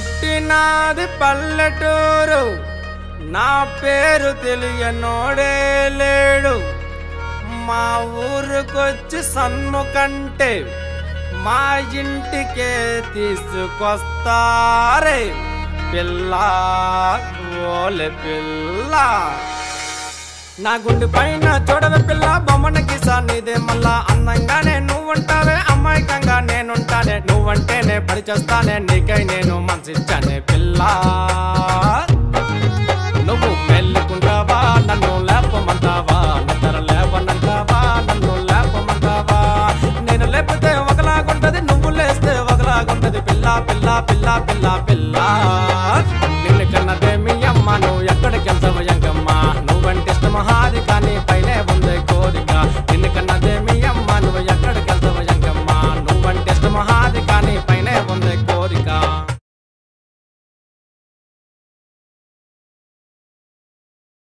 పుట్టినాది పల్లెటూరు, నా పేరు తెలియనోడే లేడు. మా ఊరుకొచ్చి సన్ముకంటే మా ఇంటికే తీసుకొస్తారే పిల్ల, ఓలే పిల్ల. నా గుండె పైన చూడవే పిల్ల, బొమ్మన కిసా నీదే మళ్ళా. అందంగానే నువ్వుంటావే, అమాయకంగా నేనుంటానే. నువ్వంటేనే పరిచేస్తానే, నీకై నేను మనసిచ్చానే పిల్ల. నువ్వు మెల్లుకుంటావా, నన్ను లేపమంటావా, నిద్ర లేవనంటావా, నన్ను లేపమంటావా. నేను లేపితే ఒకలాగుంటది, నువ్వు లేస్తే ఒకలాగుంటది పిల్ల పిల్ల పిల్ల పిల్ల పిల్ల. నిన్ను కన్నదే మీ అమ్మ, నువ్వు ఎక్కడికి